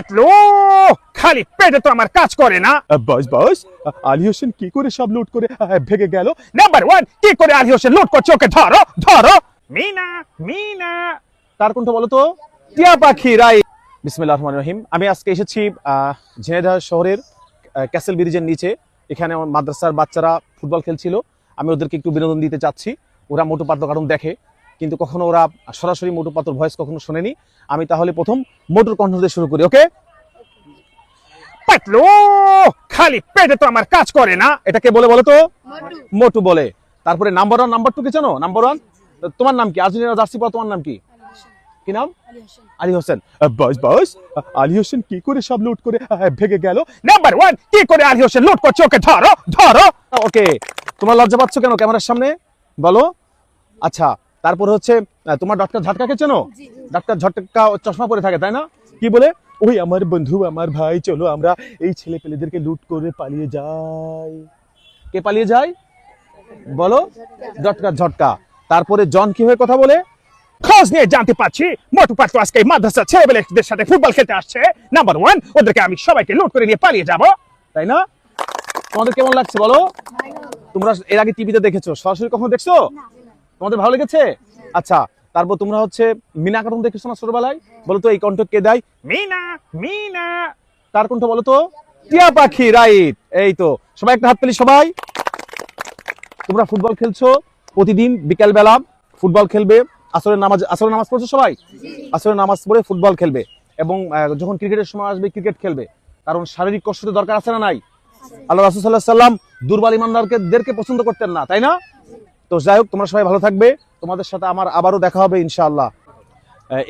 পাতলু খালি পেটে তো আমার কাজ করে না। বস বস, আলী হোসেন কি করে সব লুট করে ভেগে গেল? নাম্বার ওয়ান, কি করে আলী হোসেন লুট করছে ওকে ধরো ধরো। মিনা মিনা তার কণ্ঠ বলো তো। টিয়া পাখি রাই। বিসমিল্লাহির রহমানির রহিম। আমি আজকে এসেছি ঝিনাইদহ শহরের ক্যাসেল ব্রিজের নিচে। এখানে আমার মাদ্রাসার বাচ্চারা ফুটবল খেলছিল। আমি ওদেরকে একটু বিনোদন দিতে চাচ্ছি। ওরা মোটু পাতলু কার্টুন দেখে, কিন্তু কখনো ওরা সরাসরি মোটু পাতলুর ভয়েস কখনো শোনেনি। আমি তাহলে প্রথম মোটুর কণ্ঠ দিয়ে শুরু করি, ওকে? পাতলু খালি পেটে তো আমার কাজ করে না। এটাকে বলে বলো তো? মোটু বলে। তারপরে নাম্বার ওয়ান, নাম্বার টু কে জানো? নাম্বার ওয়ান তোমার নাম কি? আর্জেন্টিনা জার্সি পরা তোমার নাম কি? কি নাম? আলী হোসেন। বস বস, আলী হোসেন কি করে সব লুট করে ভেগে গেল? নাম্বার ওয়ান, কি করে আলী হোসেন লুট করছে ওকে ধরো ধরো। ওকে, তোমার লজ্জা পাচ্ছ কেন ক্যামেরার সামনে? বলো। আচ্ছা, তারপর হচ্ছে তোমার ডাক্তার ঝটকাকে চেনো? ডাক্তার ঝটকা চশমা পরে থাকে, তাই না? কি বলে? ওই আমার বন্ধু, আমার ভাই, চলো আমরা এই ছেলে পেলেদেরকে লুট করে পালিয়ে যাই। কে পালিয়ে যায় বলো? ডাক্তার ঝটকা। তারপরে জন কি হয়ে কথা বলে? খোঁজ নিয়ে জানতে পারছি মোটু পাতলু আজকে মাদ্রাসা ছেলেবেলেদের সাথে ফুটবল খেলতে আসছে। নাম্বার ওয়ান, ওদেরকে আমি সবাইকে লুট করে নিয়ে পালিয়ে যাব। তাই না? তোমাদের কেমন লাগছে বলো? তোমরা এর আগে টিভিতে দেখেছো, সরাসরি কখনো দেখছো? তোমাদের ভালো লেগেছে? আচ্ছা, তারপর তোমরা হচ্ছে মিনা কার্টুন দেখেছো না ছোটবেলায়? বলো তো এই কণ্ঠ কে দেয়? মিনা মিনা তার কণ্ঠ বলো তো। টিয়া পাখি, রাইট। এই তো, সবাই একটা হাততালি সবাই। তোমরা ফুটবল খেলছো প্রতিদিন বিকেল বেলা, ফুটবল খেলবে। আসরের নামাজ পড়ছো সবাই? আসরের নামাজ পড়ে ফুটবল খেলবে, এবং যখন ক্রিকেটের সময় আসবে ক্রিকেট খেলবে। কারণ শারীরিক কষ্ট দরকার আছে না নাই? আল্লাহ রাসূল সাল্লাল্লাহু আলাইহি সাল্লাম দুর্বল ইমানদারদেরকে পছন্দ করতেন না, তাই না? তো যাই হোক, তোমরা সবাই ভালো থাকবে। তোমাদের সাথে আমার আবারও দেখা হবে ইনশাআল্লাহ।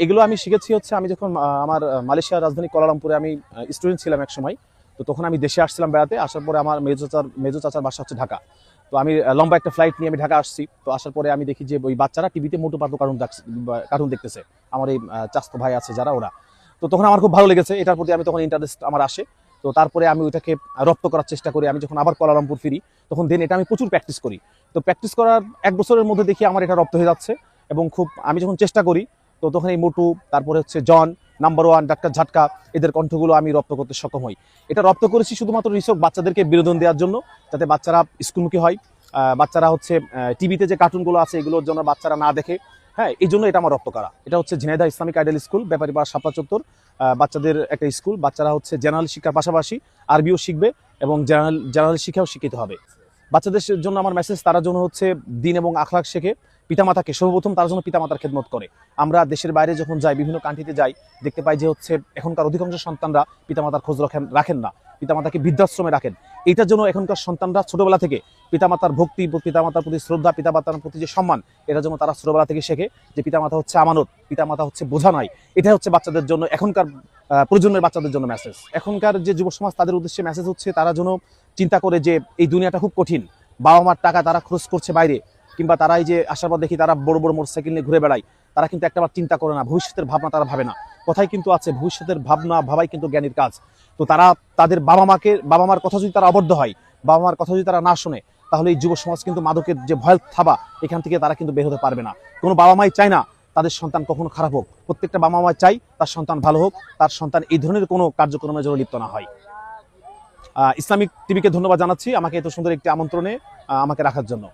এগুলো আমি শিখেছি হচ্ছে আমি যখন আমার মালয়েশিয়ার রাজধানী কুয়ালালামপুরে আমি স্টুডেন্ট ছিলাম এক সময়। তো তখন আমি দেশে আসছিলাম বেড়াতে। আসার পরে আমার মেজো চাচার বাসা হচ্ছে ঢাকা। তো আমি লম্বা একটা ফ্লাইট নিয়ে আমি ঢাকা আসছি। তো আসার পরে আমি দেখি যে ওই বাচ্চারা টিভিতে মোটু পাতলু কার্টুন দেখতেছে। আমার এই চাচাতো ভাই আছে যারা, ওরা। তো তখন আমার খুব ভালো লেগেছে, এটার প্রতি আমি তখন ইন্টারেস্ট আমার আসে। তো তারপরে আমি ওইটাকে রপ্ত করার চেষ্টা করি। আমি যখন আবার কুয়ালালামপুর ফিরি তখন এটা আমি প্রচুর প্র্যাকটিস করি। তো প্র্যাকটিস করার 1 বছরের মধ্যে দেখি আমার এটা রপ্ত হয়ে যাচ্ছে। এবং খুব আমি যখন চেষ্টা করি, তো তখন এই মোটু, তারপরে হচ্ছে জন, নাম্বার ওয়ান, ডাক্তার ঝটকা, এদের কণ্ঠগুলো আমি রপ্ত করতে সক্ষম হই। এটা রপ্ত করেছি শুধুমাত্র বাচ্চাদেরকে বিনোদন দেওয়ার জন্য, যাতে বাচ্চারা স্কুলমুখী হয়। বাচ্চারা হচ্ছে টিভিতে যে কার্টুনগুলো আছে এগুলোর জন্য বাচ্চারা না দেখে। হ্যাঁ, এই জন্য এটা আমার রপ্ত করা। এটা হচ্ছে Jhenaidah Islamic ideal school, Byaparipara Shapla Chattar. বাচ্চাদের একটা স্কুল। বাচ্চারা হচ্ছে জেনারেল শিক্ষার পাশাপাশি আরবিও শিখবে এবং জেনারেল শিক্ষাও শিখিতে হবে। বাচ্চাদের জন্য আমার মেসেজ, তারা জন্য হচ্ছে দিন এবং আখলাক শেখে। পিতামাতাকে সর্বপ্রথম তার জন্য পিতামাতার খেদমত করে। আমরা দেশের বাইরে যখন যাই, বিভিন্ন কান্ট্রিতে যাই, দেখতে পাই যে হচ্ছে এখনকার অধিকাংশ সন্তানরা পিতামাতার খোঁজ রাখেন না, পিতামাতাকে বৃদ্ধাশ্রমে রাখেন। এইটার জন্য এখনকার সন্তানরা ছোটবেলা থেকে পিতামাতার ভক্তি, পিতামাতার প্রতি শ্রদ্ধা, পিতামাতার প্রতি যে সম্মান, এটা যেন তারা ছোটবেলা থেকে শেখে যে পিতামাতা হচ্ছে আমানত, পিতামাতা হচ্ছে বোঝা নয়। এটা হচ্ছে বাচ্চাদের জন্য, এখনকার প্রজন্মের বাচ্চাদের জন্য মেসেজ। এখনকার যে যুব সমাজ, তাদের উদ্দেশ্যে মেসেজ হচ্ছে তারা যেন চিন্তা করে যে এই দুনিয়াটা খুব কঠিন। বাবা মার টাকা তারা খরচ করছে বাইরে, কিংবা তারা এই যে আসার পর দেখি তারা বড় বড় মোটরসাইকেল নিয়ে ঘুরে বেড়ায়। তারা কিন্তু একটাবার চিন্তা করে না, ভবিষ্যতের ভাবনা তারা ভাবে না। কথাই কিন্তু আছে, ভবিষ্যতের ভাবনা ভাবাই কিন্তু জ্ঞানীর কাজ। তো তারা তাদের বাবা মার কথা যদি তারা অবদ্ধ হয়, বাবা মার কথা যদি তারা না শোনে, তাহলে এই যুব সমাজ কিন্তু মাদকের যে ভয় থাবা, এখান থেকে তারা কিন্তু বের হতে পারবে না। কোনো বাবা মাই চায় না তাদের সন্তান কখনো খারাপ হোক। প্রত্যেকটা বাবা মা চাই তার সন্তান ভালো হোক, তার সন্তান এই ধরনের কোনো কার্যক্রমের জন্য লিপ্ত না হয়। ইসলামিক টিভিকে ধন্যবাদ জানাচ্ছি আমাকে এত সুন্দর একটি আমন্ত্রণে আমাকে রাখার জন্য।